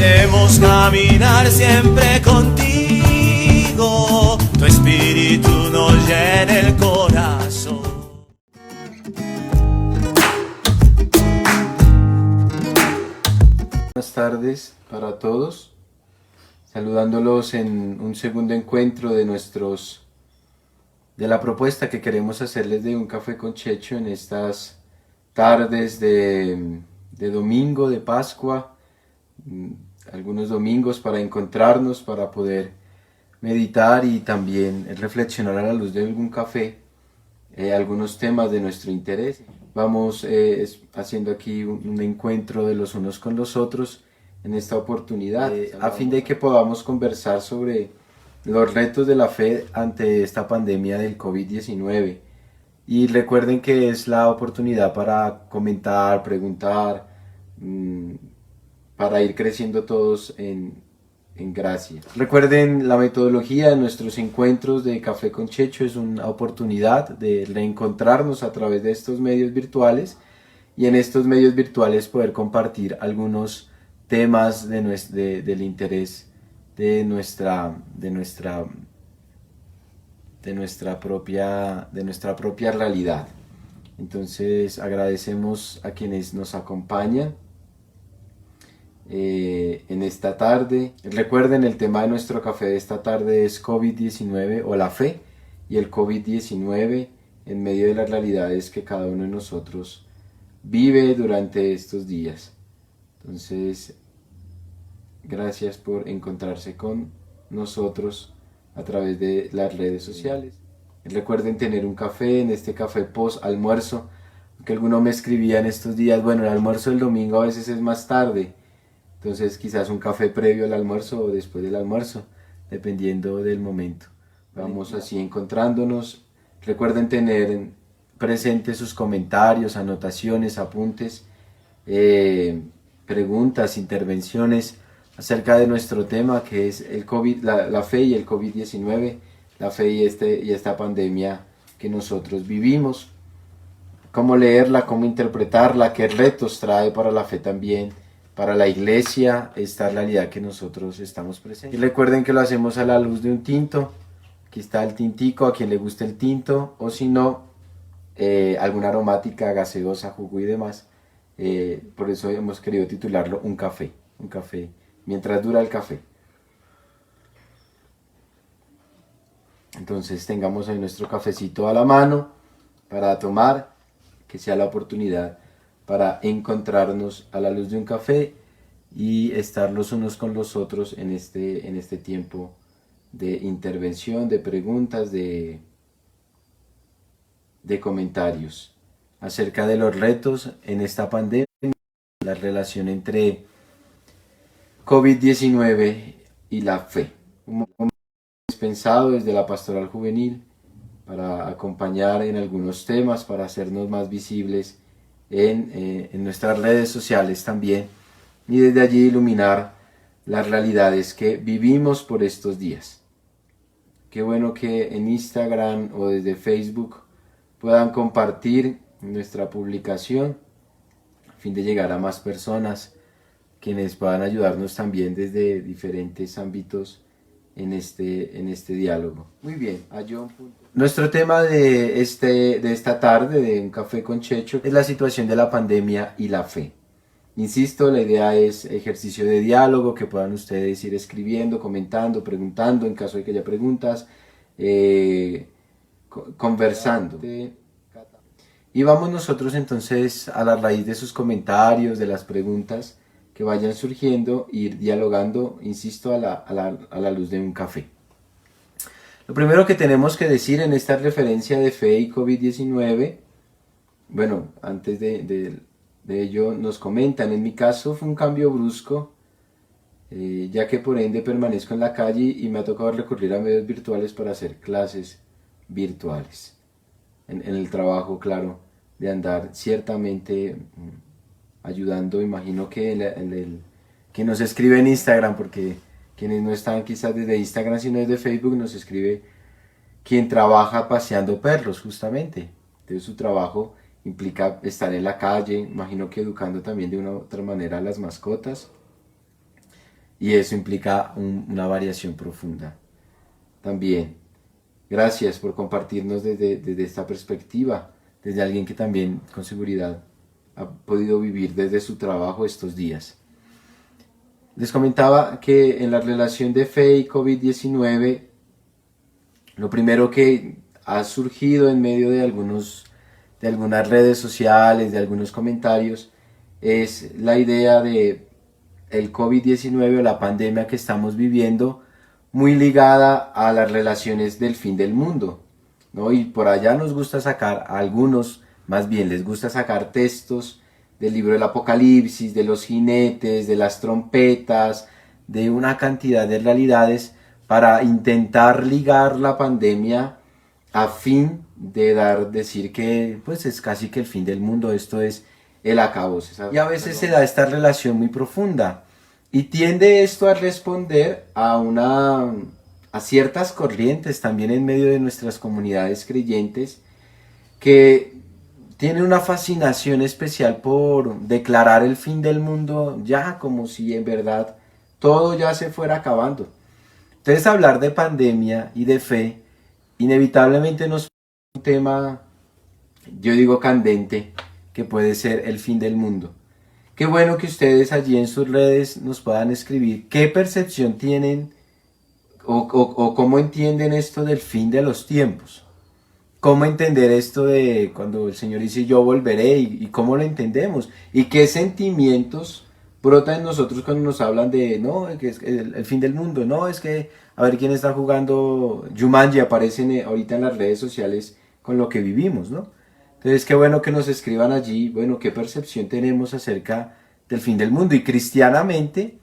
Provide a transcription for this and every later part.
Queremos caminar siempre contigo, tu espíritu nos llena el corazón. Buenas tardes para todos, saludándolos en un segundo encuentro de la propuesta que queremos hacerles de un café con Checho en estas tardes de domingo, de Pascua, algunos domingos para encontrarnos, para poder meditar y también reflexionar a la luz de algún café, algunos temas de nuestro interés. Vamos haciendo aquí un encuentro de los unos con los otros en esta oportunidad, a fin de que podamos conversar sobre los retos de la fe ante esta pandemia del COVID-19. Y recuerden que es la oportunidad para comentar, preguntar, para ir creciendo todos en gracia. Recuerden, la metodología de nuestros encuentros de Café con Checho es una oportunidad de reencontrarnos a través de estos medios virtuales y en estos medios virtuales poder compartir algunos temas del interés de nuestra propia realidad. Entonces agradecemos a quienes nos acompañan en esta tarde. Recuerden, el tema de nuestro café de esta tarde es COVID-19 o la fe y el COVID-19 en medio de las realidades que cada uno de nosotros vive durante estos días. Entonces, gracias por encontrarse con nosotros a través de las redes sociales. Recuerden tener un café, en este café post almuerzo, que alguno me escribía en estos días, bueno, el almuerzo del domingo a veces es más tarde, entonces quizás un café previo al almuerzo o después del almuerzo, dependiendo del momento. Vamos así encontrándonos. Recuerden tener presentes sus comentarios, anotaciones, apuntes, preguntas, intervenciones acerca de nuestro tema, que es el COVID, la fe y el COVID-19, la fe y esta pandemia que nosotros vivimos. Cómo leerla, cómo interpretarla, qué retos trae para la fe también, para la iglesia, esta realidad que nosotros estamos presentes. Y recuerden que lo hacemos a la luz de un tinto. Aquí está el tintico, a quien le guste el tinto, o si no, alguna aromática, gaseosa, jugo y demás. Por eso hemos querido titularlo un café, mientras dura el café. Entonces tengamos ahí nuestro cafecito a la mano para tomar, que sea la oportunidad para encontrarnos a la luz de un café y estar los unos con los otros en este tiempo de intervención, de preguntas, de comentarios acerca de los retos en esta pandemia, la relación entre COVID-19 y la fe. Un momento pensado desde la pastoral juvenil para acompañar en algunos temas, para hacernos más visibles en nuestras redes sociales también, y desde allí iluminar las realidades que vivimos por estos días. Qué bueno que en Instagram o desde Facebook puedan compartir nuestra publicación a fin de llegar a más personas, quienes puedan ayudarnos también desde diferentes ámbitos en este diálogo. Muy bien, a John. Nuestro tema de esta tarde de Un Café con Checho es la situación de la pandemia y la fe. Insisto, la idea es ejercicio de diálogo, que puedan ustedes ir escribiendo, comentando, preguntando en caso de que haya preguntas, conversando. Y vamos nosotros entonces a la raíz de sus comentarios, de las preguntas que vayan surgiendo, ir dialogando, insisto, a la luz de un café. Lo primero que tenemos que decir en esta referencia de fe y COVID-19, bueno, antes de ello nos comentan, en mi caso fue un cambio brusco, ya que por ende permanezco en la calle y me ha tocado recurrir a medios virtuales para hacer clases virtuales. En el trabajo, claro, de andar ciertamente ayudando, imagino que que nos escribe en Instagram, porque quienes no están quizás desde Instagram sino desde Facebook, nos escribe quien trabaja paseando perros justamente. Entonces su trabajo implica estar en la calle, imagino que educando también de una u otra manera a las mascotas. y eso implica una variación profunda. También, gracias por compartirnos desde esta perspectiva, desde alguien que también con seguridad ha podido vivir desde su trabajo estos días. Les comentaba que en la relación de fe y COVID-19, lo primero que ha surgido en medio de algunas redes sociales, de algunos comentarios, es la idea de el COVID-19 o la pandemia que estamos viviendo, muy ligada a las relaciones del fin del mundo, ¿no? Y por allá nos gusta sacar, a algunos más bien les gusta sacar textos del libro del Apocalipsis, de los jinetes, de las trompetas, de una cantidad de realidades para intentar ligar la pandemia a fin de decir que pues es casi que el fin del mundo, esto es el acabose. Y a veces se da esta relación muy profunda y tiende esto a responder a ciertas corrientes también en medio de nuestras comunidades creyentes que tienen una fascinación especial por declarar el fin del mundo ya como si en verdad todo ya se fuera acabando. Entonces hablar de pandemia y de fe inevitablemente nos pone un tema, yo digo candente, que puede ser el fin del mundo. Qué bueno que ustedes allí en sus redes nos puedan escribir qué percepción tienen o cómo entienden esto del fin de los tiempos. Cómo entender esto de cuando el Señor dice yo volveré y cómo lo entendemos. Y qué sentimientos brotan en nosotros cuando nos hablan de no, que es el fin del mundo. No, es que a ver quién está jugando Jumanji, aparecen ahorita en las redes sociales con lo que vivimos, ¿no? Entonces qué bueno que nos escriban allí, bueno, qué percepción tenemos acerca del fin del mundo y cristianamente,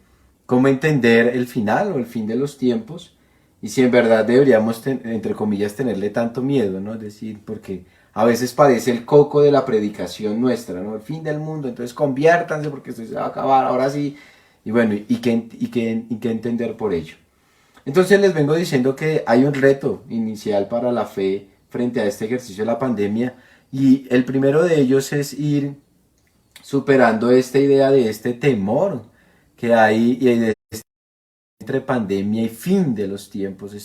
cómo entender el final o el fin de los tiempos y si en verdad deberíamos, entre comillas, tenerle tanto miedo, ¿no? Es decir, porque a veces parece el coco de la predicación nuestra, ¿no? El fin del mundo, entonces conviértanse porque esto se va a acabar, ahora sí. Y bueno, ¿y qué entender por ello? Entonces les vengo diciendo que hay un reto inicial para la fe frente a este ejercicio de la pandemia y el primero de ellos es ir superando esta idea de este temor que hay y de entre pandemia y fin de los tiempos.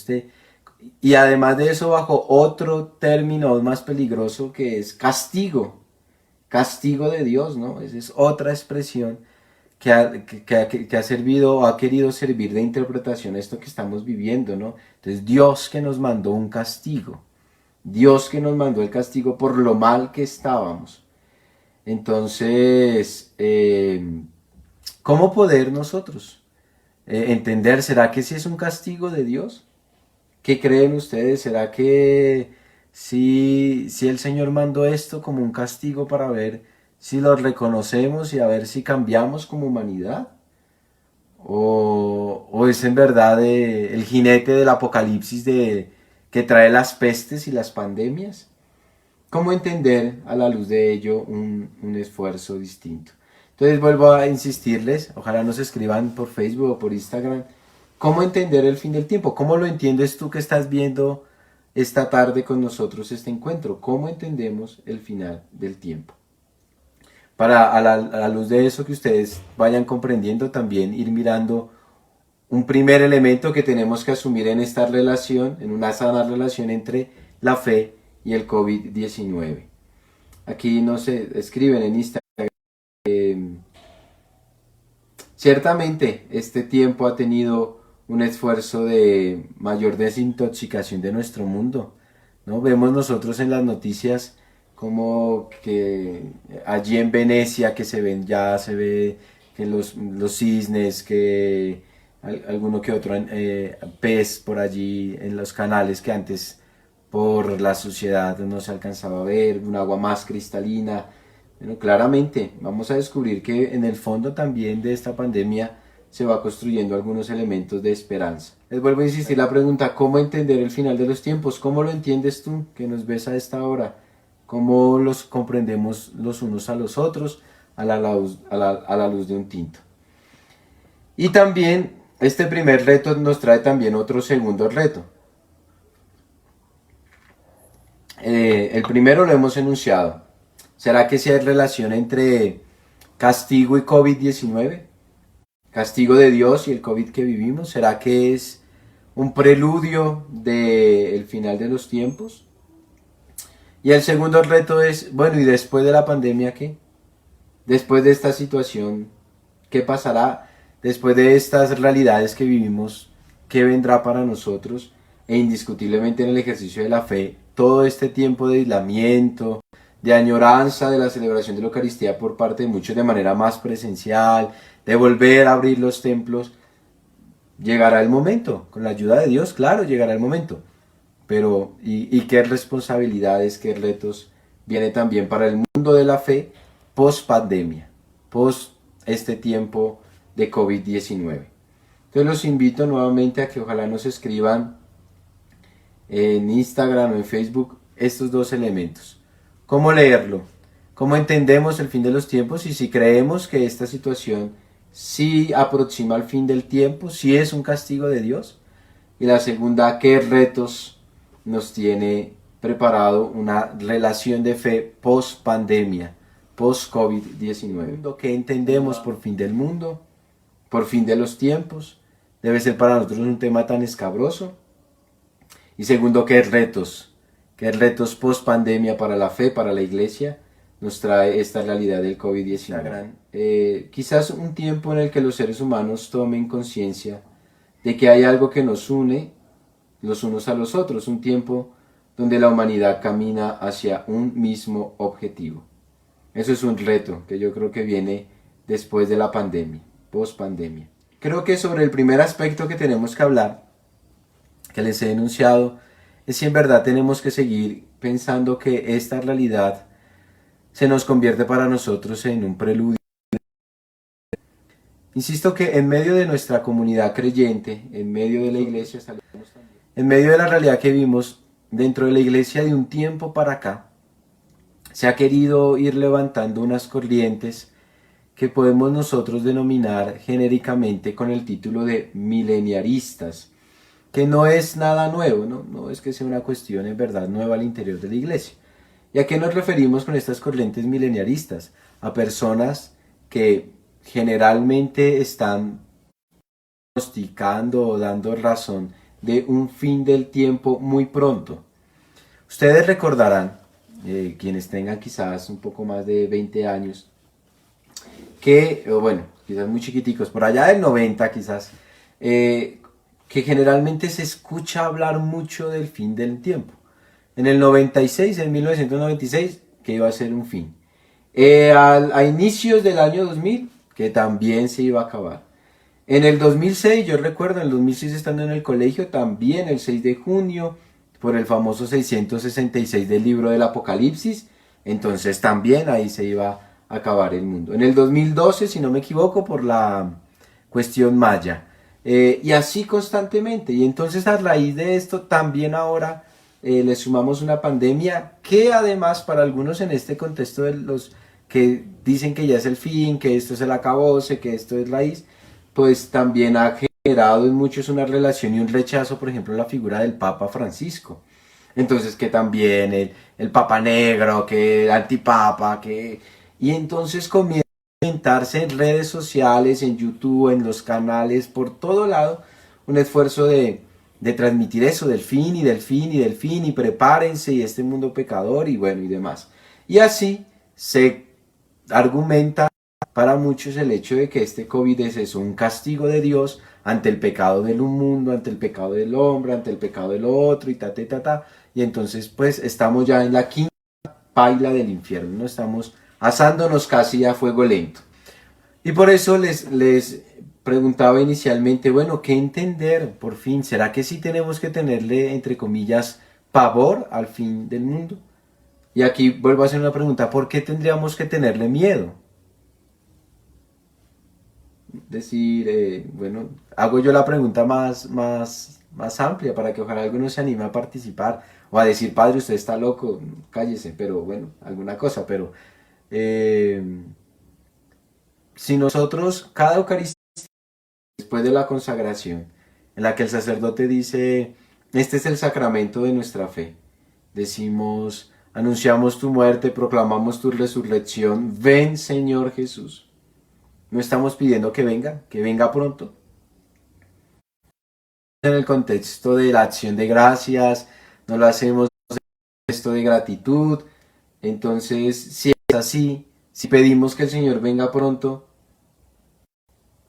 Y además de eso, bajo otro término aún más peligroso que es castigo. Castigo de Dios, ¿no? Esa es otra expresión que ha servido o ha querido servir de interpretación a esto que estamos viviendo, ¿no? Entonces, Dios que nos mandó un castigo. Dios que nos mandó el castigo por lo mal que estábamos. Entonces, ¿cómo poder nosotros entender? ¿Será que sí es un castigo de Dios? ¿Qué creen ustedes? ¿Será que si el Señor mandó esto como un castigo para ver si lo reconocemos y a ver si cambiamos como humanidad? ¿O es en verdad el jinete del apocalipsis que trae las pestes y las pandemias? ¿Cómo entender a la luz de ello un esfuerzo distinto? Entonces vuelvo a insistirles, ojalá nos escriban por Facebook o por Instagram, ¿cómo entender el fin del tiempo? ¿Cómo lo entiendes tú que estás viendo esta tarde con nosotros este encuentro? ¿Cómo entendemos el final del tiempo? Para a la luz de eso que ustedes vayan comprendiendo también ir mirando un primer elemento que tenemos que asumir en esta relación, en una sana relación entre la fe y el COVID-19. Aquí nos escriben en Instagram. Ciertamente este tiempo ha tenido un esfuerzo de mayor desintoxicación de nuestro mundo, ¿no? Vemos nosotros en las noticias como que allí en Venecia que se ve que los cisnes, que alguno que otro pez por allí en los canales que antes por la suciedad no se alcanzaba a ver, un agua más cristalina. Bueno, claramente vamos a descubrir que en el fondo también de esta pandemia se va construyendo algunos elementos de esperanza. Les vuelvo a insistir la pregunta, ¿cómo entender el final de los tiempos? ¿Cómo lo entiendes tú que nos ves a esta hora? ¿Cómo los comprendemos los unos a los otros a la luz de un tinto? Y también este primer reto nos trae también otro segundo reto. El primero lo hemos enunciado. ¿Será que sí hay relación entre castigo y COVID-19? castigo de Dios y el COVID que vivimos? ¿Será que es un preludio del final de los tiempos? Y el segundo reto es, bueno, ¿y después de la pandemia qué? Después de esta situación, ¿qué pasará? Después de estas realidades que vivimos, ¿qué vendrá para nosotros? E indiscutiblemente en el ejercicio de la fe, todo este tiempo de aislamiento, de añoranza de la celebración de la Eucaristía por parte de muchos de manera más presencial, de volver a abrir los templos, llegará el momento, con la ayuda de Dios, claro, llegará el momento. Pero, ¿y qué responsabilidades, qué retos viene también para el mundo de la fe post pandemia, post este tiempo de COVID-19? Entonces los invito nuevamente a que ojalá nos escriban en Instagram o en Facebook estos dos elementos. ¿Cómo leerlo? ¿Cómo entendemos el fin de los tiempos? Y si creemos que esta situación sí aproxima al fin del tiempo, sí es un castigo de Dios. Y la segunda, ¿qué retos nos tiene preparado una relación de fe post pandemia, post COVID-19? ¿Qué entendemos por fin del mundo, por fin de los tiempos? Debe ser para nosotros un tema tan escabroso. Y segundo, ¿qué retos post pandemia para la fe, para la iglesia nos trae esta realidad del COVID-19? Quizás un tiempo en el que los seres humanos tomen conciencia de que hay algo que nos une los unos a los otros, un tiempo donde la humanidad camina hacia un mismo objetivo. Eso es un reto que yo creo que viene después de la pandemia, post pandemia. Creo que sobre el primer aspecto que tenemos que hablar, que les he enunciado, es si en verdad tenemos que seguir pensando que esta realidad se nos convierte para nosotros en un preludio. Insisto que en medio de nuestra comunidad creyente, en medio de la iglesia, en medio de la realidad que vimos dentro de la iglesia de un tiempo para acá, se ha querido ir levantando unas corrientes que podemos nosotros denominar genéricamente con el título de mileniaristas, que no es nada nuevo, no es que sea una cuestión en verdad nueva al interior de la iglesia. ¿Y a qué nos referimos con estas corrientes mileniaristas? A personas que generalmente están diagnosticando o dando razón de un fin del tiempo muy pronto. Ustedes recordarán, quienes tengan quizás un poco más de 20 años, que, o bueno, quizás muy chiquiticos, por allá del 90 quizás, que generalmente se escucha hablar mucho del fin del tiempo. En el 96, en 1996, que iba a ser un fin. A inicios del año 2000, que también se iba a acabar. En el 2006, yo recuerdo, en el 2006 estando en el colegio, también el 6 de junio, por el famoso 666 del libro del Apocalipsis, entonces también ahí se iba a acabar el mundo. En el 2012, si no me equivoco, por la cuestión maya. Y así constantemente. Y entonces a raíz de esto también ahora le sumamos una pandemia que además para algunos en este contexto de los que dicen que ya es el fin, que esto es el acabose, que esto es raíz, pues también ha generado en muchos una relación y un rechazo, por ejemplo, a la figura del Papa Francisco. Entonces que también el Papa Negro, que el antipapa, que... Y entonces comienza a inventarse en redes sociales, en YouTube, en los canales, por todo lado, un esfuerzo de transmitir eso, del fin y del fin y del fin, y prepárense, y este mundo pecador, y bueno, y demás. Y así se argumenta para muchos el hecho de que este COVID es un castigo de Dios ante el pecado del mundo, ante el pecado del hombre, ante el pecado del otro, y y entonces pues estamos ya en la quinta paila del infierno, ¿no? Estamos asándonos casi a fuego lento. Y por eso les preguntaba inicialmente, bueno, ¿qué entender por fin? ¿Será que sí tenemos que tenerle, entre comillas, pavor al fin del mundo? Y aquí vuelvo a hacer una pregunta, ¿por qué tendríamos que tenerle miedo? Decir, bueno, hago yo la pregunta más amplia para que ojalá alguno se anime a participar o a decir, padre, usted está loco, cállese, pero bueno, alguna cosa, pero si nosotros, cada Eucaristía, después de la consagración, en la que el sacerdote dice, este es el sacramento de nuestra fe, decimos, anunciamos tu muerte, proclamamos tu resurrección, ven Señor Jesús. No estamos pidiendo que venga pronto. En el contexto de la acción de gracias, no lo hacemos en el contexto de gratitud. Entonces, si es así, si pedimos que el Señor venga pronto,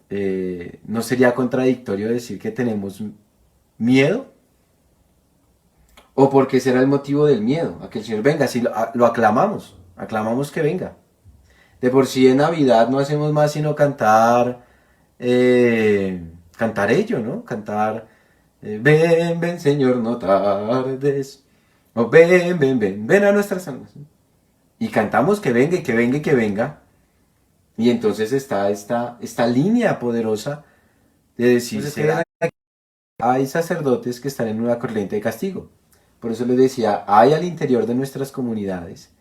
¿no sería contradictorio decir que tenemos miedo? ¿O por qué será el motivo del miedo? A que el Señor venga, si lo aclamamos que venga. De por sí en Navidad no hacemos más sino cantar ello, ¿no? Cantar, ven, ven Señor, no tardes. O ven, ven, ven, ven a nuestras almas. Y cantamos que venga y que venga y que venga. Y entonces está esta línea poderosa de decir, hay sacerdotes que están en una corriente de castigo. Por eso les decía, hay al interior de nuestras comunidades,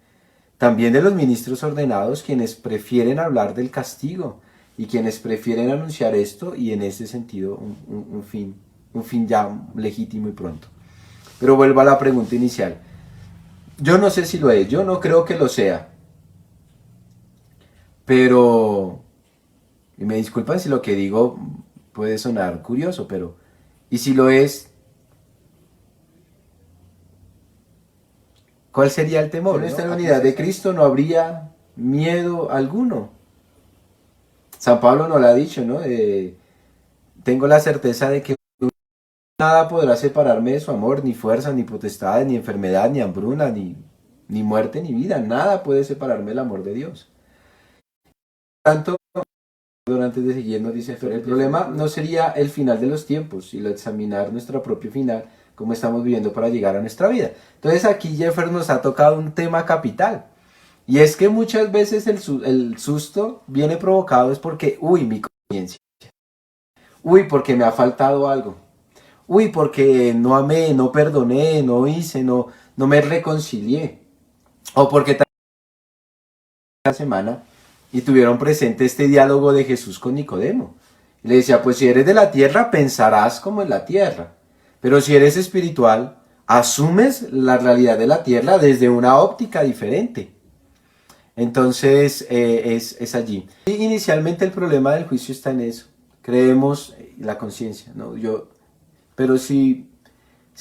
también de los ministros ordenados, quienes prefieren hablar del castigo y quienes prefieren anunciar esto y en ese sentido un fin ya legítimo y pronto. Pero vuelvo a la pregunta inicial. Yo no sé si lo es, yo no creo que lo sea. Pero, y me disculpan si lo que digo puede sonar curioso, pero, ¿y si lo es? ¿Cuál sería el temor? Si no está en la unidad de Cristo no habría miedo alguno. San Pablo nos lo ha dicho, ¿no? Tengo la certeza de que nada podrá separarme de su amor, ni fuerza, ni potestad, ni enfermedad, ni hambruna, ni muerte, ni vida. Nada puede separarme del amor de Dios. Tanto, antes de seguir nos dice, pero el problema no sería el final de los tiempos, sino examinar nuestro propio final, cómo estamos viviendo para llegar a nuestra vida. Entonces aquí Jeffer nos ha tocado un tema capital, y es que muchas veces el susto viene provocado es porque, mi conciencia, porque me ha faltado algo, porque no amé, no perdoné, no hice, no me reconcilié, o porque la semana y tuvieron presente este diálogo de Jesús con Nicodemo. Y le decía, pues si eres de la tierra, pensarás como en la tierra. Pero si eres espiritual, asumes la realidad de la tierra desde una óptica diferente. Entonces, es allí. Y inicialmente el problema del juicio está en eso. Creemos la conciencia, ¿no? Pero si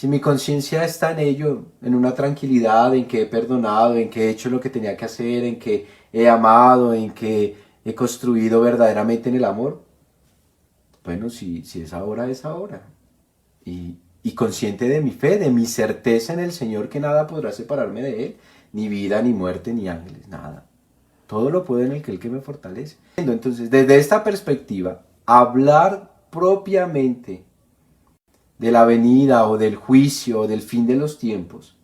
mi conciencia está en ello, en una tranquilidad, en que he perdonado, en que he hecho lo que tenía que hacer, en que he amado, en que he construido verdaderamente en el amor, bueno, si es ahora, es ahora. Y consciente de mi fe, de mi certeza en el Señor, que nada podrá separarme de Él, ni vida, ni muerte, ni ángeles, nada. Todo lo puedo en el que me fortalece. Entonces, desde esta perspectiva, hablar propiamente de la venida o del juicio o del fin de los tiempos,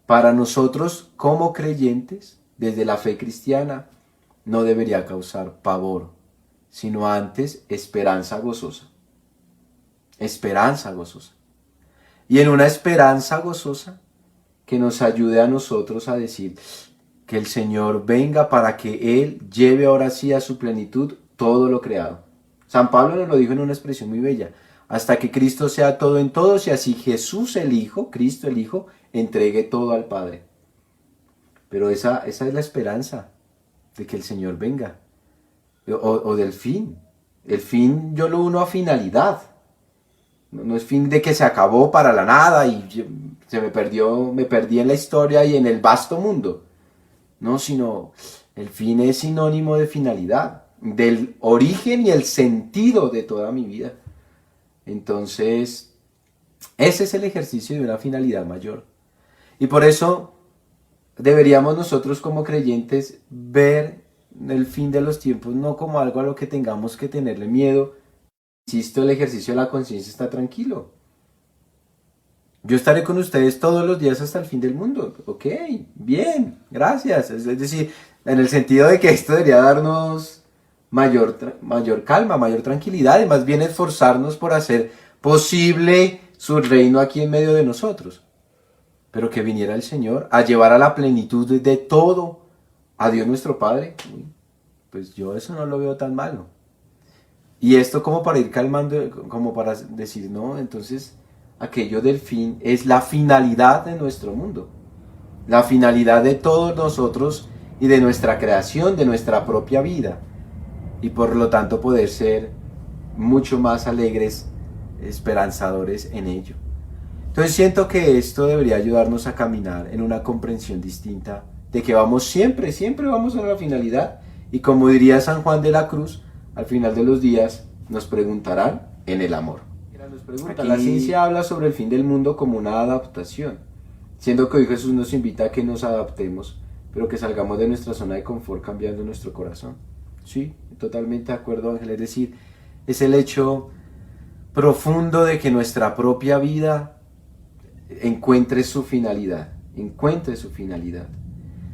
para nosotros como creyentes, desde la fe cristiana, no debería causar pavor, sino antes esperanza gozosa. Esperanza gozosa. Y en una esperanza gozosa que nos ayude a nosotros a decir que el Señor venga para que Él lleve ahora sí a su plenitud todo lo creado. San Pablo nos lo dijo en una expresión muy bella. Hasta que Cristo sea todo en todos y así Jesús el Hijo, Cristo el Hijo, entregue todo al Padre. Pero esa es la esperanza de que el Señor venga. O del fin. El fin yo lo uno a finalidad. No es fin de que se acabó para la nada y me perdí en la historia y en el vasto mundo. No, sino el fin es sinónimo de finalidad, del origen y el sentido de toda mi vida. Entonces, ese es el ejercicio de una finalidad mayor. Y por eso deberíamos nosotros como creyentes ver el fin de los tiempos no como algo a lo que tengamos que tenerle miedo. Insisto, el ejercicio de la conciencia está tranquilo. Yo estaré con ustedes todos los días hasta el fin del mundo. Ok, bien, gracias. Es decir, en el sentido de que esto debería darnos mayor calma, mayor tranquilidad y más bien esforzarnos por hacer posible su reino aquí en medio de nosotros. Pero que viniera el Señor a llevar a la plenitud de todo a Dios nuestro Padre. Pues yo eso no lo veo tan malo. Y esto como para ir calmando, como para decir, no, entonces aquello del fin es la finalidad de nuestro mundo. La finalidad de todos nosotros y de nuestra creación, de nuestra propia vida. y por lo tanto poder ser mucho más alegres, esperanzadores en ello. Entonces siento que esto debería ayudarnos a caminar en una comprensión distinta de que vamos siempre, siempre vamos a la finalidad, y como diría San Juan de la Cruz, al final de los días nos preguntarán en el amor. La ciencia habla sobre el fin del mundo como una adaptación, siendo que hoy Jesús nos invita a que nos adaptemos, pero que salgamos de nuestra zona de confort cambiando nuestro corazón. Sí, totalmente de acuerdo, Ángel. Es decir, es el hecho profundo de que nuestra propia vida encuentre su finalidad,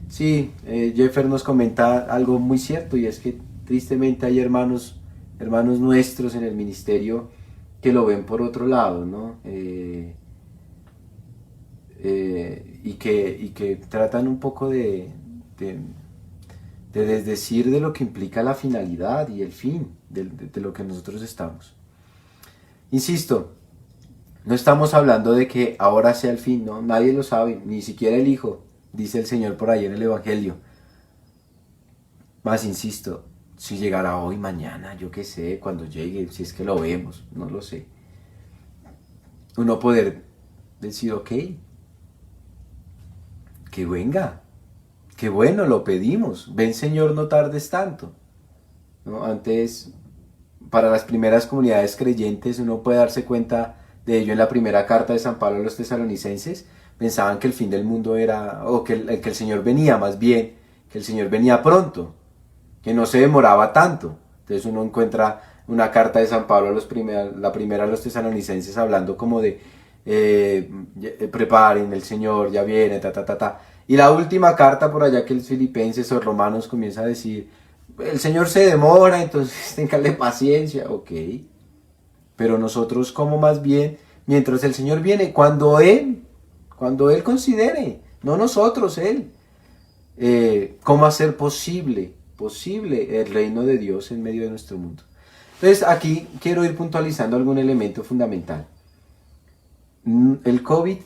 Sí, Jeffer nos comenta algo muy cierto, y es que tristemente hay hermanos nuestros en el ministerio que lo ven por otro lado, ¿no? Y que tratan un poco de desdecir de lo que implica la finalidad y el fin de lo que nosotros estamos. Insisto, no estamos hablando de que ahora sea el fin, no, nadie lo sabe, ni siquiera el Hijo, dice el Señor por ahí en el Evangelio. Más insisto, si llegará hoy, mañana, yo qué sé, cuando llegue, si es que lo vemos, no lo sé. Uno poder decir, ok, que venga, que bueno, lo pedimos, ven Señor, no tardes tanto, ¿no? Antes, para las primeras comunidades creyentes, uno puede darse cuenta de ello en la primera carta de San Pablo a los tesalonicenses. Pensaban que el fin del mundo era, o que el Señor venía, más bien, que el Señor venía pronto, que no se demoraba tanto. Entonces uno encuentra una carta de San Pablo la primera a los tesalonicenses, hablando como de preparen, el Señor ya viene, y la última carta por allá que los filipenses o romanos comienza a decir, el Señor se demora, entonces ténganle paciencia, ok. Pero nosotros, como más bien, mientras el Señor viene, cuando Él considere, no nosotros, Él, cómo hacer posible el reino de Dios en medio de nuestro mundo. Entonces aquí quiero ir puntualizando algún elemento fundamental. El COVID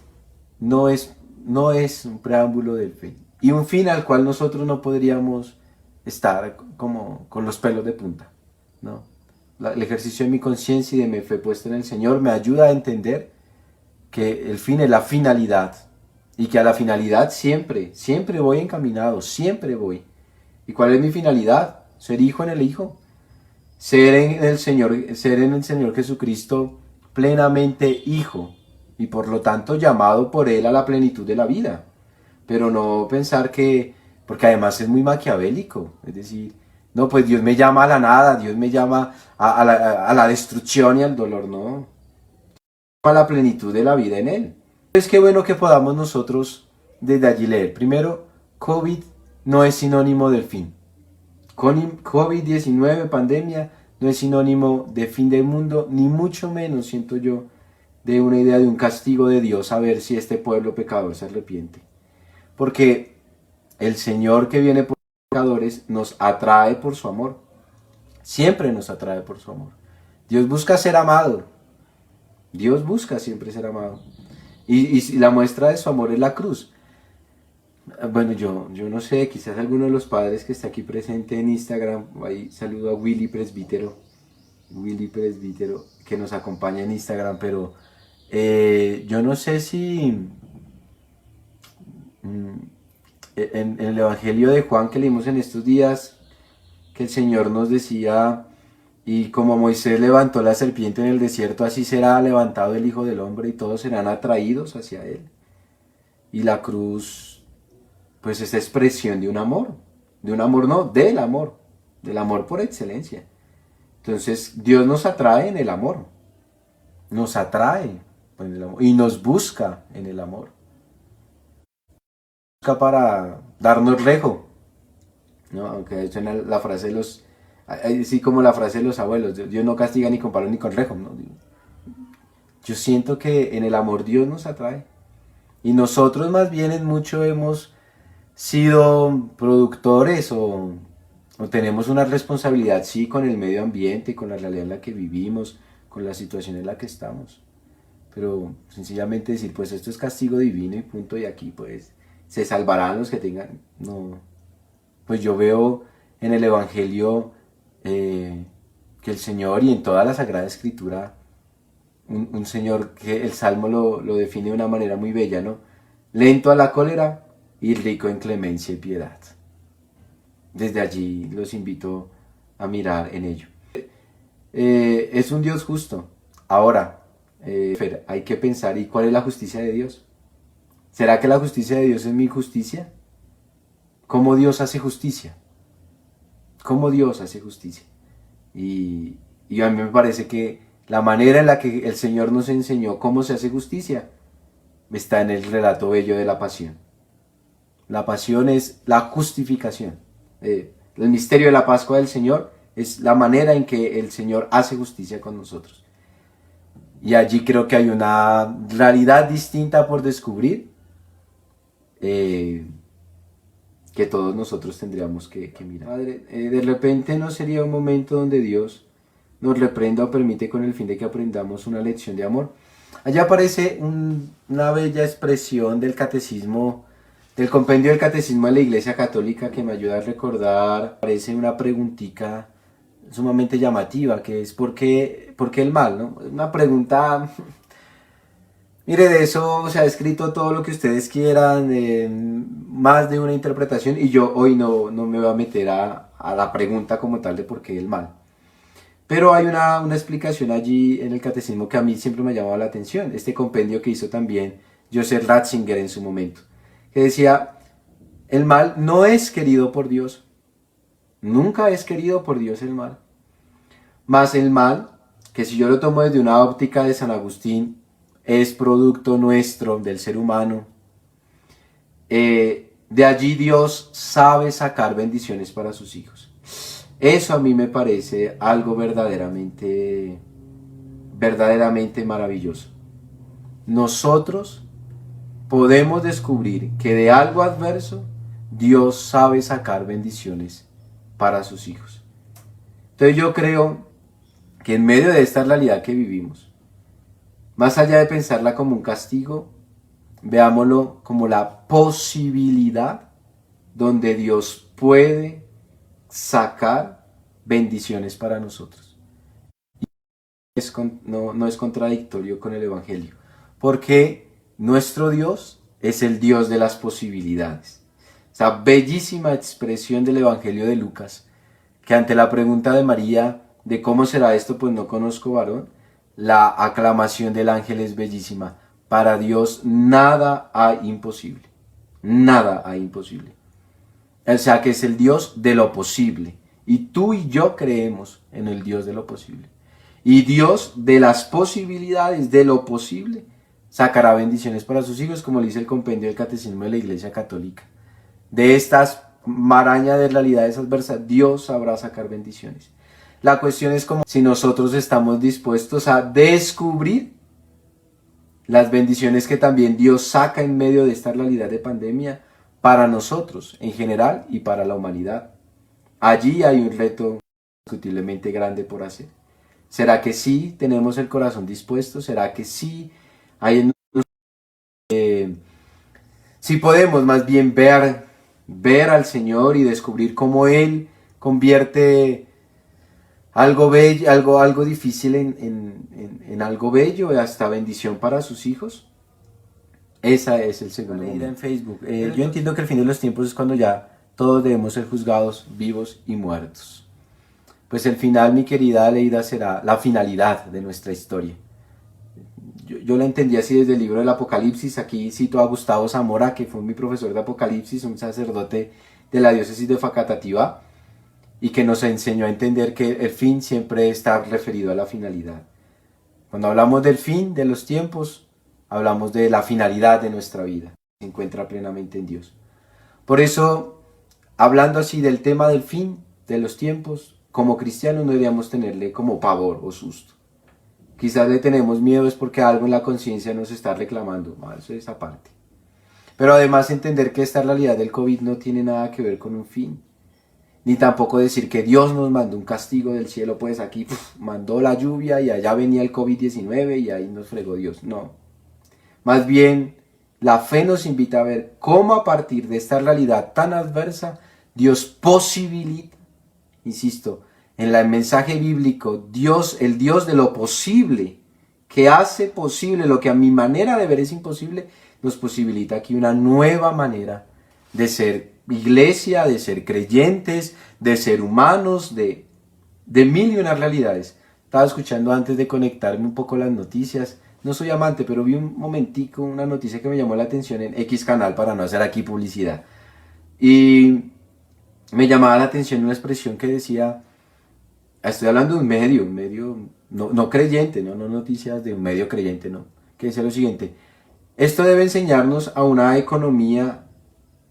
no es un preámbulo del fin, y un fin al cual nosotros no podríamos estar como con los pelos de punta, ¿no? El ejercicio de mi conciencia y de mi fe puesta en el Señor me ayuda a entender que el fin es la finalidad, y que a la finalidad siempre voy encaminado, siempre voy. ¿Y cuál es mi finalidad? Ser hijo en el Hijo, ser en el Señor Jesucristo plenamente hijo, y por lo tanto llamado por Él a la plenitud de la vida. Pero no pensar que, porque además es muy maquiavélico, es decir, no, pues Dios me llama a la nada, Dios me llama a la destrucción y al dolor, no. A la plenitud de la vida en Él. Es que bueno que podamos nosotros desde allí leer. Primero, COVID no es sinónimo del fin. COVID-19, pandemia, no es sinónimo de fin del mundo, ni mucho menos, siento yo, de una idea de un castigo de Dios a ver si este pueblo pecador se arrepiente. Porque el Señor que viene por los pecadores nos atrae por su amor. Siempre nos atrae por su amor. Dios busca ser amado. Dios busca siempre ser amado. Y la muestra de su amor es la cruz. Bueno, yo no sé, quizás alguno de los padres que está aquí presente en Instagram, ahí saludo a Willy Presbítero, que nos acompaña en Instagram, pero yo no sé si en el Evangelio de Juan que leímos en estos días, que el Señor nos decía, y como Moisés levantó la serpiente en el desierto, así será levantado el Hijo del Hombre, y todos serán atraídos hacia Él. Y la cruz, pues es expresión de un amor no, del amor por excelencia. Entonces Dios nos atrae en el amor, y nos busca en el amor. Busca para darnos rejo, ¿no? Aunque suena la frase de los, así como la frase de los abuelos, Dios no castiga ni con palo ni con rejo, ¿no? Yo siento que en el amor Dios nos atrae, y nosotros más bien en mucho hemos sido productores o tenemos una responsabilidad, sí, con el medio ambiente, con la realidad en la que vivimos, con la situación en la que estamos. Pero sencillamente decir, pues esto es castigo divino y punto, y aquí pues se salvarán los que tengan. No. Pues yo veo en el Evangelio que el Señor, y en toda la Sagrada Escritura, un Señor que el Salmo lo define de una manera muy bella, ¿no? Lento a la cólera y rico en clemencia y piedad. Desde allí los invito a mirar en ello. Es un Dios justo. Ahora, hay que pensar, ¿y cuál es la justicia de Dios? ¿Será que la justicia de Dios es mi justicia? ¿Cómo Dios hace justicia? ¿Cómo Dios hace justicia? Y a mí me parece que la manera en la que el Señor nos enseñó cómo se hace justicia está en el relato bello de la pasión. La pasión es la justificación. El misterio de la Pascua del Señor es la manera en que el Señor hace justicia con nosotros. Y allí creo que hay una realidad distinta por descubrir, que todos nosotros tendríamos que mirar. Padre, de repente no sería un momento donde Dios nos reprenda o permite con el fin de que aprendamos una lección de amor. Allá aparece una bella expresión del catecismo, del compendio del catecismo de la Iglesia Católica, que me ayuda a recordar. Aparece una preguntita sumamente llamativa, que es ¿por qué el mal? ¿No? Una pregunta. Mire, de eso se ha escrito todo lo que ustedes quieran, más de una interpretación, y yo hoy no me voy a meter a la pregunta como tal de por qué el mal. Pero hay una explicación allí en el catecismo que a mí siempre me ha llamado la atención, este compendio que hizo también Joseph Ratzinger en su momento, que decía, el mal no es querido por Dios, nunca es querido por Dios el mal, mas el mal, que si yo lo tomo desde una óptica de San Agustín, es producto nuestro, del ser humano. De allí Dios sabe sacar bendiciones para sus hijos. Eso a mí me parece algo verdaderamente maravilloso. Nosotros podemos descubrir que de algo adverso Dios sabe sacar bendiciones para sus hijos. Entonces yo creo que en medio de esta realidad que vivimos, más allá de pensarla como un castigo, veámoslo como la posibilidad donde Dios puede sacar bendiciones para nosotros. No es contradictorio con el Evangelio, porque nuestro Dios es el Dios de las posibilidades. Esa bellísima expresión del Evangelio de Lucas, que ante la pregunta de María de cómo será esto, pues no conozco varón, la aclamación del ángel es bellísima. Para Dios nada hay imposible. Nada hay imposible. O sea que es el Dios de lo posible. Y tú y yo creemos en el Dios de lo posible. Y Dios de las posibilidades, de lo posible, sacará bendiciones para sus hijos, como le dice el compendio del Catecismo de la Iglesia Católica. De estas maraña de realidades adversas, Dios sabrá sacar bendiciones. La cuestión es como si nosotros estamos dispuestos a descubrir las bendiciones que también Dios saca en medio de esta realidad de pandemia para nosotros en general y para la humanidad. Allí hay un reto indiscutiblemente grande por hacer. ¿Será que sí tenemos el corazón dispuesto? ¿Será que sí hay en nosotros, sí podemos más bien ver al Señor y descubrir cómo Él convierte algo bello, algo difícil en algo bello, hasta bendición para sus hijos? Esa es el segundo momento. En Facebook. Yo entiendo que el fin de los tiempos es cuando ya todos debemos ser juzgados, vivos y muertos. Pues el final, mi querida Aleida, será la finalidad de nuestra historia. Yo la entendí así desde el libro del Apocalipsis. Aquí cito a Gustavo Zamora, que fue mi profesor de Apocalipsis, un sacerdote de la diócesis de Facatativá, y que nos enseñó a entender que el fin siempre está referido a la finalidad. Cuando hablamos del fin de los tiempos, hablamos de la finalidad de nuestra vida, que se encuentra plenamente en Dios. Por eso, hablando así del tema del fin de los tiempos, como cristianos no deberíamos tenerle como pavor o susto. Quizás le tenemos miedo es porque algo en la conciencia nos está reclamando, eso es aparte. Pero además entender que esta realidad del COVID no tiene nada que ver con un fin. Ni tampoco decir que Dios nos mandó un castigo del cielo, pues aquí mandó la lluvia y allá venía el COVID-19 y ahí nos fregó Dios. No. Más bien, la fe nos invita a ver cómo a partir de esta realidad tan adversa, Dios posibilita, insisto, en el mensaje bíblico, Dios, el Dios de lo posible, que hace posible lo que a mi manera de ver es imposible, nos posibilita aquí una nueva manera de ser iglesia, de ser creyentes, de ser humanos, de mil y unas realidades. Estaba escuchando antes de conectarme un poco las noticias. No soy amante, pero vi un momentico una noticia que me llamó la atención en X canal, para no hacer aquí publicidad. Y me llamaba la atención una expresión que decía, estoy hablando de un medio no creyente, no noticias de un medio creyente, no, que decía lo siguiente: esto debe enseñarnos a una economía,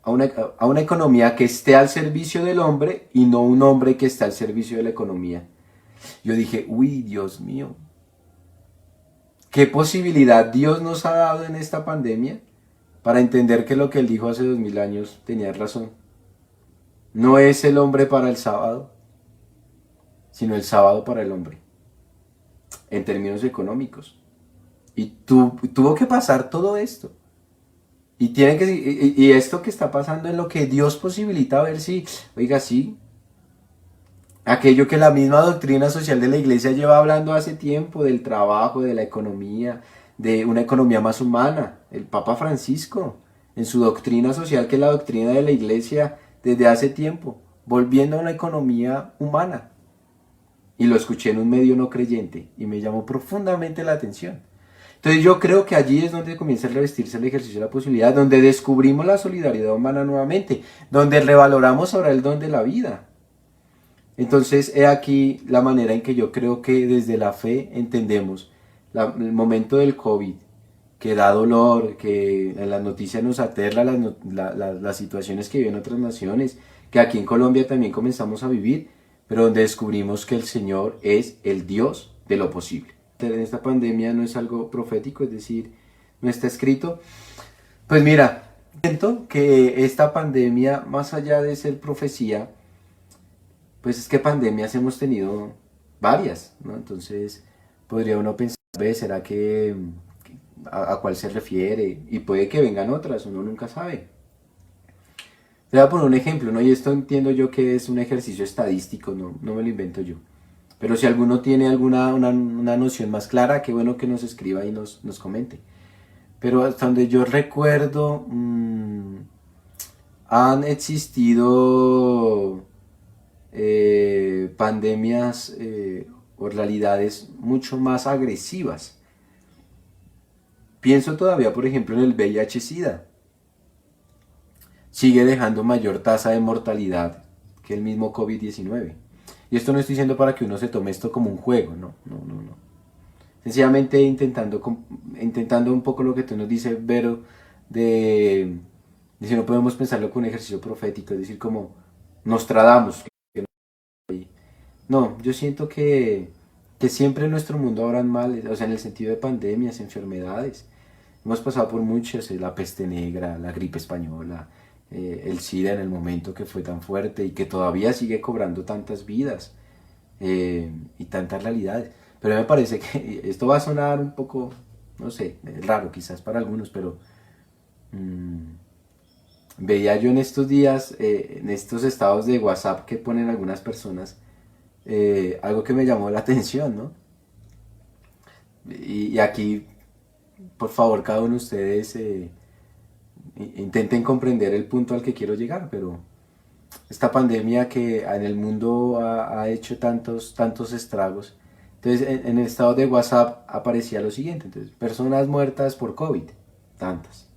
a una economía que esté al servicio del hombre y no un hombre que esté al servicio de la economía. Yo dije, uy, Dios mío, qué posibilidad Dios nos ha dado en esta pandemia para entender que lo que Él dijo hace 2000 años tenía razón. No es el hombre para el sábado, sino el sábado para el hombre, en términos económicos. Y tuvo que pasar todo esto. Y esto que está pasando es lo que Dios posibilita, a ver si, oiga, sí, aquello que la misma doctrina social de la iglesia lleva hablando hace tiempo, del trabajo, de la economía, de una economía más humana. El Papa Francisco, en su doctrina social, que es la doctrina de la iglesia desde hace tiempo, volviendo a una economía humana. Y lo escuché en un medio no creyente y me llamó profundamente la atención. Entonces yo creo que allí es donde comienza a revestirse el ejercicio de la posibilidad, donde descubrimos la solidaridad humana nuevamente, donde revaloramos ahora el don de la vida. Entonces he aquí la manera en que yo creo que desde la fe entendemos el momento del COVID, que da dolor, que en las noticias nos aterra las situaciones que viven otras naciones, que aquí en Colombia también comenzamos a vivir, pero donde descubrimos que el Señor es el Dios de lo posible. En esta pandemia no es algo profético, es decir, no está escrito. Pues mira, siento que esta pandemia, más allá de ser profecía, pues es que pandemias hemos tenido varias, ¿no? Entonces podría uno pensar, ¿será que a cuál se refiere? Y puede que vengan otras, uno nunca sabe. Te voy a poner un ejemplo, ¿no? Y esto entiendo yo que es un ejercicio estadístico, no me lo invento yo. Pero si alguno tiene una noción más clara, qué bueno que nos escriba y nos comente. Pero hasta donde yo recuerdo, han existido pandemias o realidades mucho más agresivas. Pienso todavía, por ejemplo, en el VIH-Sida. Sigue dejando mayor tasa de mortalidad que el mismo COVID-19. Y esto no estoy diciendo para que uno se tome esto como un juego, no. Sencillamente intentando un poco lo que tú nos dices, Vero, de si no podemos pensarlo con un ejercicio profético, es decir, como Nostradamus. No, yo siento que siempre en nuestro mundo habrán males, o sea, en el sentido de pandemias, enfermedades. Hemos pasado por muchas, la peste negra, la gripe española, el SIDA en el momento que fue tan fuerte y que todavía sigue cobrando tantas vidas y tantas realidades. Pero me parece que esto va a sonar un poco, no sé, raro quizás para algunos, pero veía yo en estos días, en estos estados de WhatsApp que ponen algunas personas, algo que me llamó la atención, ¿no? Y aquí, por favor, cada uno de ustedes intenten comprender el punto al que quiero llegar, pero esta pandemia que en el mundo ha hecho tantos estragos. Entonces, en el estado de WhatsApp aparecía lo siguiente: entonces, personas muertas por COVID, tantas.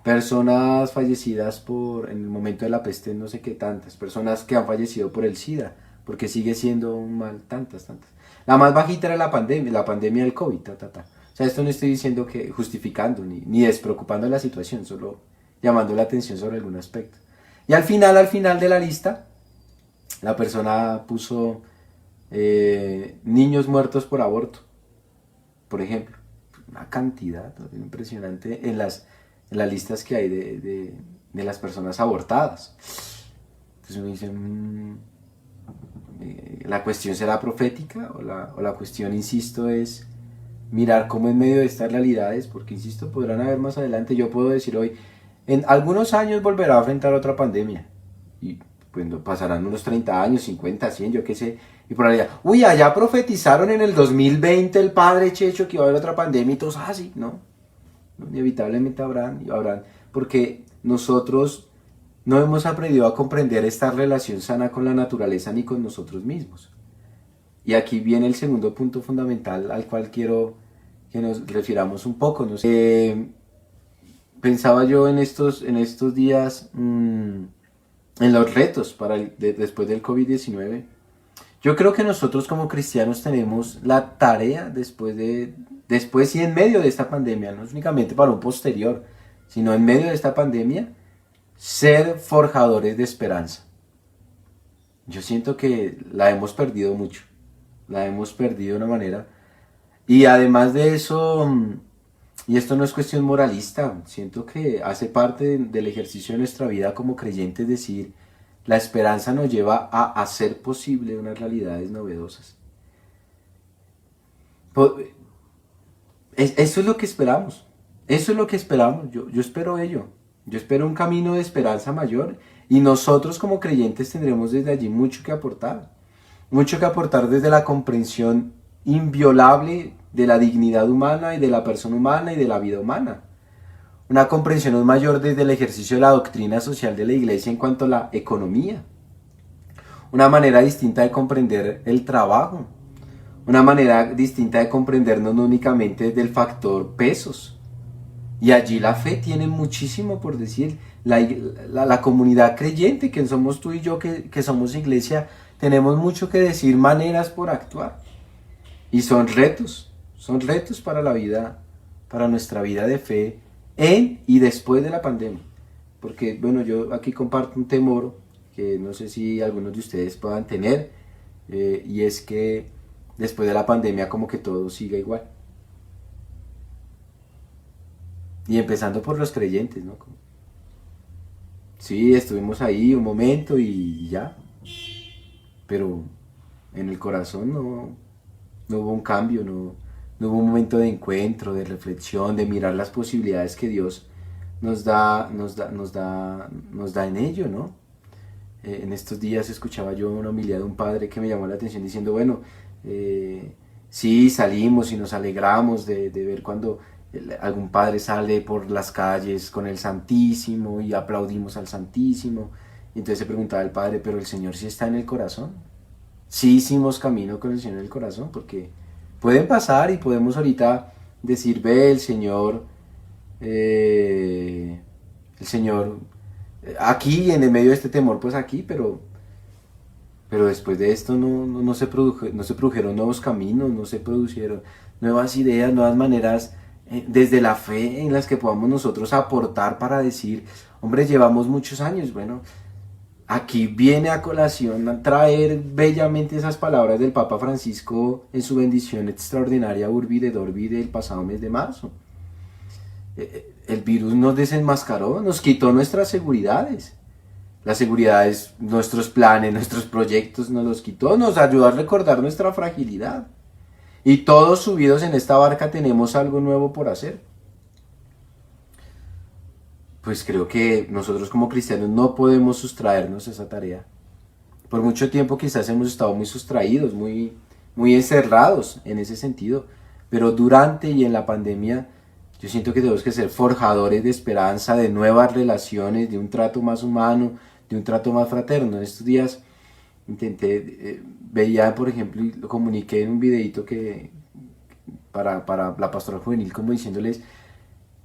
Personas fallecidas en el momento de la peste, no sé qué, tantas. Personas que han fallecido por el SIDA, porque sigue siendo un mal, tantas. La más bajita era la pandemia del COVID, O sea, esto no estoy diciendo que justificando ni despreocupando la situación, solo llamando la atención sobre algún aspecto. Y al final de la lista, la persona puso niños muertos por aborto, por ejemplo. Una cantidad, ¿no?, impresionante en las listas que hay de las personas abortadas. Entonces uno dice, ¿la cuestión será profética? O la cuestión, insisto, es mirar cómo en medio de estas realidades, porque insisto, podrán haber más adelante, yo puedo decir hoy, en algunos años volverá a enfrentar otra pandemia, y cuando pasarán unos 30 años, 50, 100, yo qué sé, Y por allá, uy, allá profetizaron en el 2020 el padre Checho que iba a haber otra pandemia y todos, sí, no. Inevitablemente habrán, porque nosotros no hemos aprendido a comprender esta relación sana con la naturaleza ni con nosotros mismos. Y aquí viene el segundo punto fundamental al cual quiero que nos refiramos un poco. ¿No? Pensaba yo en estos días en los retos después del COVID-19. Yo creo que nosotros como cristianos tenemos la tarea después y en medio de esta pandemia, no es únicamente para un posterior, sino en medio de esta pandemia, ser forjadores de esperanza. Yo siento que la hemos perdido mucho, la hemos perdido de una manera. Y además de eso, y esto no es cuestión moralista, siento que hace parte del ejercicio de nuestra vida como creyentes decir, la esperanza nos lleva a hacer posible unas realidades novedosas. Eso es lo que esperamos. Eso es lo que esperamos. Yo espero ello. Yo espero un camino de esperanza mayor y nosotros como creyentes tendremos desde allí mucho que aportar. Mucho que aportar desde la comprensión inviolable de la dignidad humana y de la persona humana y de la vida humana. Una comprensión aún mayor desde el ejercicio de la doctrina social de la Iglesia en cuanto a la economía. Una manera distinta de comprender el trabajo. Una manera distinta de comprendernos no únicamente desde el factor pesos. Y allí la fe tiene muchísimo por decir. La comunidad creyente, que somos tú y yo, que somos iglesia, tenemos mucho que decir, maneras por actuar. Y son retos para la vida, para nuestra vida de fe, en y después de la pandemia. Porque, bueno, yo aquí comparto un temor que no sé si algunos de ustedes puedan tener, y es que después de la pandemia como que todo siga igual. Y empezando por los creyentes, ¿no? Sí, estuvimos ahí un momento y ya, pero en el corazón no hubo un cambio, no hubo un momento de encuentro, de reflexión, de mirar las posibilidades que Dios nos da en ello, ¿no? En estos días escuchaba yo una homilía de un padre que me llamó la atención diciendo, bueno, sí, salimos y nos alegramos de ver cuando algún padre sale por las calles con el Santísimo y aplaudimos al Santísimo. Y entonces se preguntaba el padre, pero el Señor sí está en el corazón. Sí hicimos camino con el Señor en el corazón, porque pueden pasar y podemos ahorita decir, ve, el Señor aquí en el medio de este temor, pues aquí, pero después de esto no se produjeron nuevos caminos, no se produjeron nuevas ideas, nuevas maneras desde la fe en las que podamos nosotros aportar para decir, hombre, llevamos muchos años, bueno, aquí viene a colación a traer bellamente esas palabras del Papa Francisco en su bendición extraordinaria Urbi et Orbi del pasado mes de marzo. El virus nos desenmascaró, nos quitó nuestras seguridades. Las seguridades, nuestros planes, nuestros proyectos nos los quitó, nos ayudó a recordar nuestra fragilidad. Y todos subidos en esta barca tenemos algo nuevo por hacer. Pues creo que nosotros como cristianos no podemos sustraernos a esa tarea. Por mucho tiempo quizás hemos estado muy sustraídos, muy encerrados en ese sentido. Pero durante y en la pandemia yo siento que tenemos que ser forjadores de esperanza, de nuevas relaciones, de un trato más humano, de un trato más fraterno. En estos días veía, por ejemplo, y lo comuniqué en un videito para la pastoral juvenil, como diciéndoles,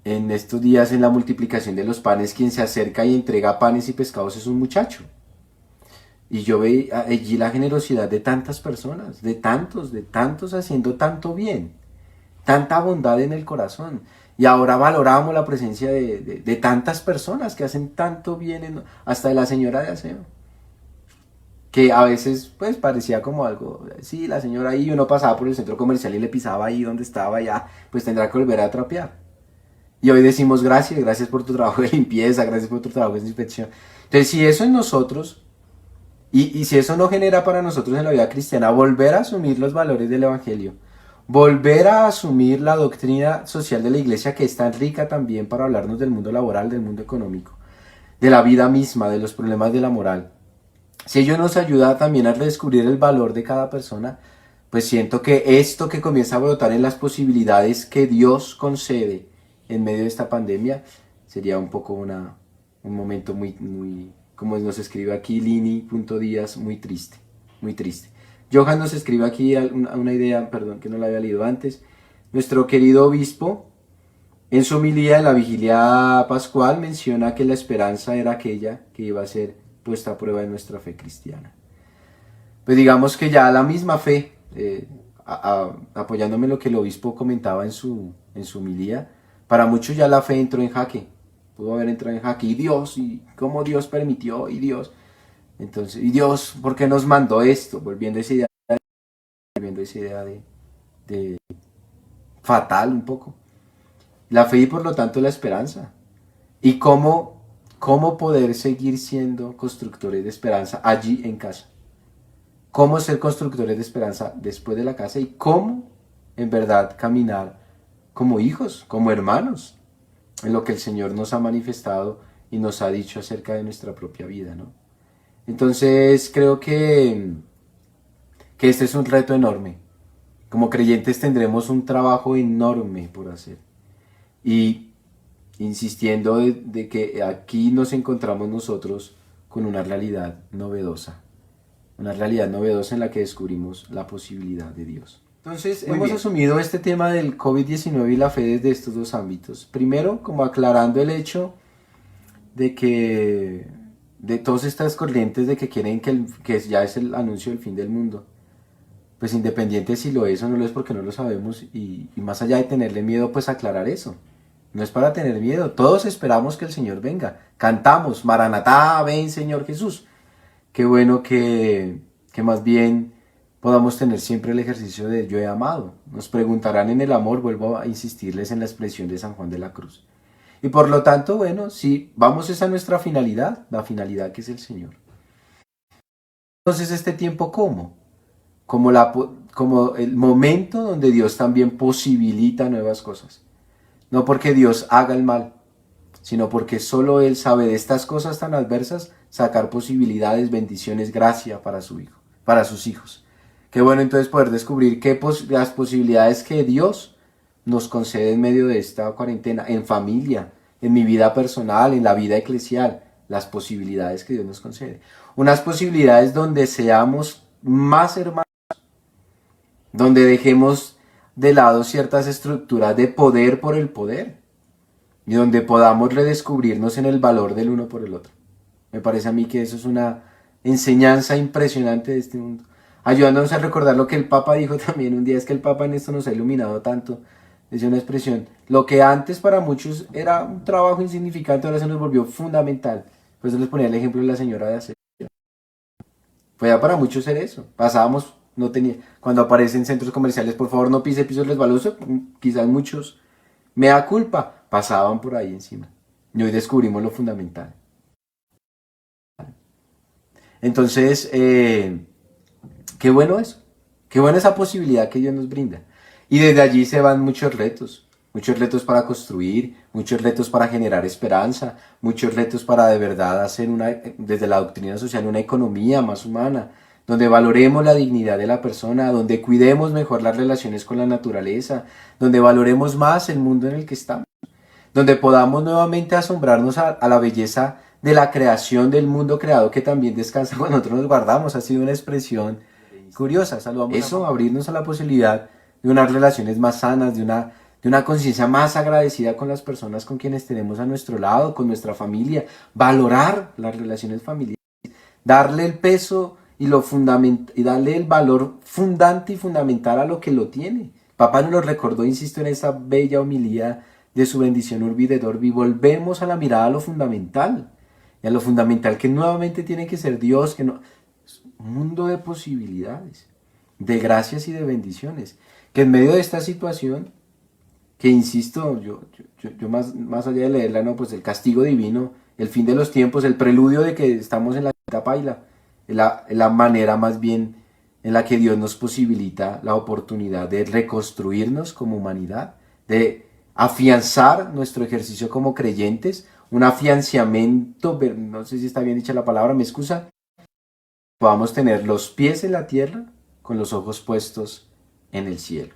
en estos días en la multiplicación de los panes, quien se acerca y entrega panes y pescados es un muchacho. Y yo veía allí la generosidad de tantas personas, de tantos haciendo tanto bien, tanta bondad en el corazón. Y ahora valoramos la presencia de tantas personas que hacen tanto bien, hasta de la señora de aseo. Que a veces pues parecía como algo, sí, la señora ahí, uno pasaba por el centro comercial y le pisaba ahí donde estaba, ya pues tendrá que volver a trapear. Y hoy decimos gracias por tu trabajo de limpieza, gracias por tu trabajo de desinfección. Entonces si eso en nosotros, y si eso no genera para nosotros en la vida cristiana, volver a asumir los valores del Evangelio, volver a asumir la doctrina social de la Iglesia, que es tan rica también para hablarnos del mundo laboral, del mundo económico, de la vida misma, de los problemas de la moral, si ello nos ayuda también a redescubrir el valor de cada persona, pues siento que esto que comienza a brotar en las posibilidades que Dios concede en medio de esta pandemia sería un poco un momento muy, como nos escribe aquí Lini.díaz, muy triste, muy triste. Johan nos escribe aquí una idea, perdón, que no la había leído antes. Nuestro querido obispo, en su homilía en la vigilia pascual, menciona que la esperanza era aquella que iba a ser puesta a prueba en nuestra fe cristiana. Pues digamos que ya la misma fe, apoyándome en lo que el obispo comentaba en su homilía, para muchos ya la fe entró en jaque, pudo haber entrado en jaque, y Dios, y cómo Dios permitió, y Dios, entonces, y Dios, ¿por qué nos mandó esto? Volviendo a esa idea de fatal un poco. La fe y por lo tanto la esperanza. Y cómo poder seguir siendo constructores de esperanza allí en casa. Cómo ser constructores de esperanza después de la casa y cómo en verdad caminar como hijos, como hermanos, en lo que el Señor nos ha manifestado y nos ha dicho acerca de nuestra propia vida, ¿no? Entonces creo que este es un reto enorme. Como creyentes tendremos un trabajo enorme por hacer. Y insistiendo de que aquí nos encontramos nosotros con una realidad novedosa en la que descubrimos la posibilidad de Dios. Entonces, hemos asumido este tema del COVID-19 y la fe desde estos dos ámbitos. Primero, como aclarando el hecho de que de todas estas corrientes de que quieren que ya es el anuncio del fin del mundo. Pues independiente si lo es o no lo es porque no lo sabemos y más allá de tenerle miedo, pues aclarar eso. No es para tener miedo, todos esperamos que el Señor venga. Cantamos, Maranatá, ven Señor Jesús. Qué bueno que más bien podamos tener siempre el ejercicio de yo he amado. Nos preguntarán en el amor, vuelvo a insistirles en la expresión de San Juan de la Cruz. Y por lo tanto, bueno, sí, vamos esa a nuestra finalidad, la finalidad que es el Señor. Entonces, este tiempo, ¿cómo? Como el momento donde Dios también posibilita nuevas cosas. No porque Dios haga el mal, sino porque solo Él sabe de estas cosas tan adversas sacar posibilidades, bendiciones, gracia para su hijo, para sus hijos. Qué bueno entonces poder descubrir las posibilidades que Dios nos concede en medio de esta cuarentena, en familia, en mi vida personal, en la vida eclesial, las posibilidades que Dios nos concede. Unas posibilidades donde seamos más hermanos, donde dejemos de lado ciertas estructuras de poder por el poder y donde podamos redescubrirnos en el valor del uno por el otro. Me parece a mí que eso es una enseñanza impresionante de este mundo. Ayudándonos a recordar lo que el Papa dijo también un día, es que el Papa en esto nos ha iluminado tanto. Decía una expresión, lo que antes para muchos era un trabajo insignificante, ahora se nos volvió fundamental. Por eso les ponía el ejemplo de la señora de hacer. Podía para muchos ser eso. Pasábamos, no tenía, cuando aparecen centros comerciales, por favor no pise pisos resbalosos, quizás muchos, me da culpa, pasaban por ahí encima. Y hoy descubrimos lo fundamental. Entonces, qué bueno eso. Qué buena esa posibilidad que Dios nos brinda. Y desde allí se van muchos retos para construir, muchos retos para generar esperanza, muchos retos para de verdad hacer desde la doctrina social una economía más humana, donde valoremos la dignidad de la persona, donde cuidemos mejor las relaciones con la naturaleza, donde valoremos más el mundo en el que estamos, donde podamos nuevamente asombrarnos a la belleza de la creación del mundo creado que también descansa cuando nosotros nos guardamos. Ha sido una expresión curiosa. Saludamos eso, abrirnos a la posibilidad de unas relaciones más sanas, de una conciencia más agradecida con las personas con quienes tenemos a nuestro lado, con nuestra familia, valorar las relaciones familiares, darle el peso y darle el valor fundante y fundamental a lo que lo tiene. Papá nos lo recordó, insisto, en esa bella homilía de su bendición Urbi et Orbi. Volvemos a la mirada a lo fundamental, y a lo fundamental que nuevamente tiene que ser Dios, que no, es un mundo de posibilidades, de gracias y de bendiciones, que en medio de esta situación, que insisto, yo más allá de leerla, no, pues el castigo divino, el fin de los tiempos, el preludio de que estamos en la etapa y la manera más bien en la que Dios nos posibilita la oportunidad de reconstruirnos como humanidad, de afianzar nuestro ejercicio como creyentes, un afianzamiento, no sé si está bien dicha la palabra, me excusa, podamos tener los pies en la tierra con los ojos puestos en el cielo.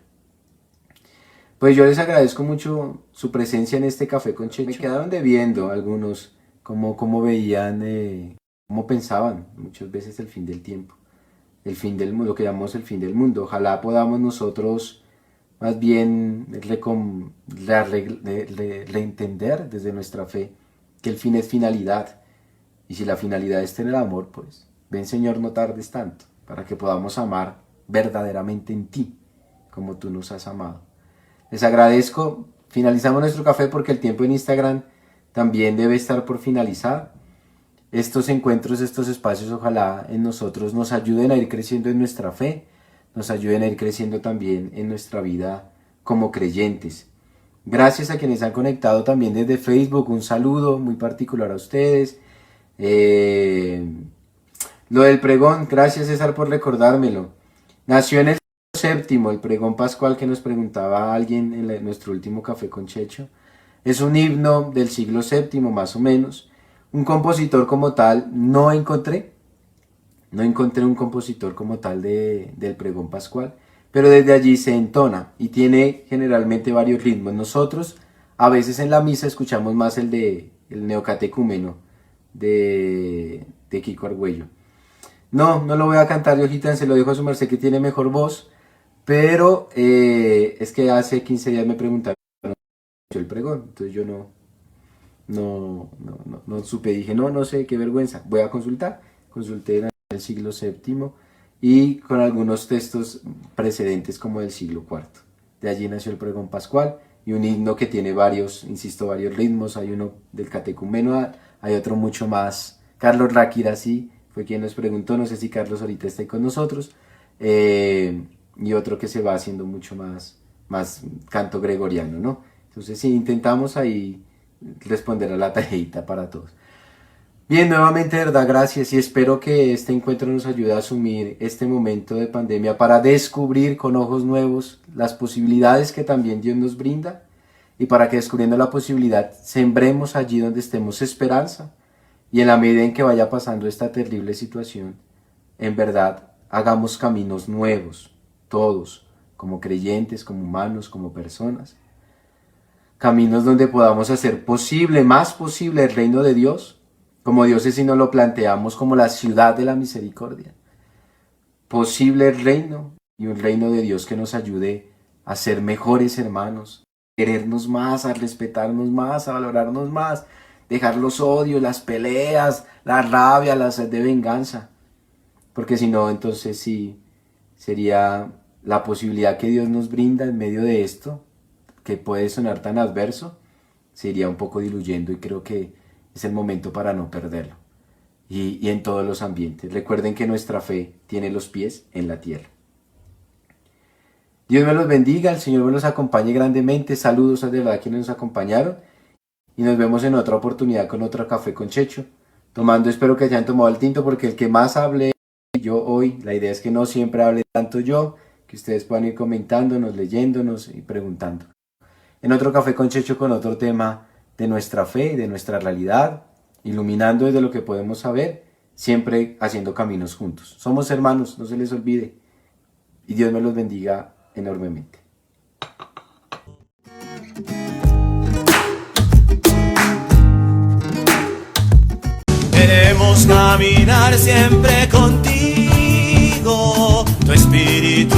Pues yo les agradezco mucho su presencia en este Café con Checho. Me quedaron debiendo algunos cómo veían, cómo pensaban muchas veces el fin del tiempo, el fin del mundo, lo que llamamos el fin del mundo. Ojalá podamos nosotros más bien reentender desde nuestra fe que el fin es finalidad. Y si la finalidad es tener amor, pues ven Señor, no tardes tanto, para que podamos amar verdaderamente en ti, como tú nos has amado. Les agradezco. Finalizamos nuestro café porque el tiempo en Instagram también debe estar por finalizar. Estos encuentros, estos espacios, ojalá en nosotros nos ayuden a ir creciendo en nuestra fe, nos ayuden a ir creciendo también en nuestra vida como creyentes. Gracias a quienes han conectado también desde Facebook, un saludo muy particular a ustedes. Lo del pregón, gracias César por recordármelo. Nació en el séptimo, el pregón pascual que nos preguntaba alguien en nuestro último Café con Checho. Es un himno del siglo séptimo más o menos. Un compositor como tal no encontré un compositor como tal del pregón pascual, pero desde allí se entona y tiene generalmente varios ritmos. Nosotros a veces en la misa escuchamos más el neocatecúmeno de Kiko Argüello. No lo voy a cantar, Yojitan, se lo dejo a su merced que tiene mejor voz, pero es que hace 15 días me preguntaron el pregón, entonces yo no supe, dije no sé, qué vergüenza, voy a consultar. Consulté en el siglo séptimo y con algunos textos precedentes como del siglo cuarto. De allí nació el pregón pascual y un himno que tiene varios ritmos. Hay uno del catecúmeno, hay otro mucho más. Carlos Ráquira sí fue quien nos preguntó, no sé si Carlos ahorita está ahí con nosotros, y otro que se va haciendo mucho más canto gregoriano, ¿no? Entonces sí, intentamos ahí responder a la tajita para todos. Bien, nuevamente, de verdad, gracias y espero que este encuentro nos ayude a asumir este momento de pandemia para descubrir con ojos nuevos las posibilidades que también Dios nos brinda y para que descubriendo la posibilidad sembremos allí donde estemos esperanza y en la medida en que vaya pasando esta terrible situación, en verdad, hagamos caminos nuevos, todos, como creyentes, como humanos, como personas. Caminos donde podamos hacer posible, más posible el reino de Dios, como Dios es si nos lo planteamos como la ciudad de la misericordia. Posible el reino y un reino de Dios que nos ayude a ser mejores hermanos, a querernos más, a respetarnos más, a valorarnos más, dejar los odios, las peleas, la rabia, la sed de venganza. Porque si no, entonces sí sería la posibilidad que Dios nos brinda en medio de esto, que puede sonar tan adverso, se iría un poco diluyendo y creo que es el momento para no perderlo. Y en todos los ambientes. Recuerden que nuestra fe tiene los pies en la tierra. Dios me los bendiga, el Señor me los acompañe grandemente. Saludos a de verdad quienes nos acompañaron. Y nos vemos en otra oportunidad con otro Café con Checho. Tomando, espero que hayan tomado el tinto porque el que más hable yo hoy, la idea es que no siempre hable tanto yo, que ustedes puedan ir comentándonos, leyéndonos y preguntando. En otro Café con Checho con otro tema de nuestra fe, de nuestra realidad, iluminando desde lo que podemos saber, siempre haciendo caminos juntos. Somos hermanos, no se les olvide. Y Dios me los bendiga enormemente. Queremos caminar siempre contigo, tu espíritu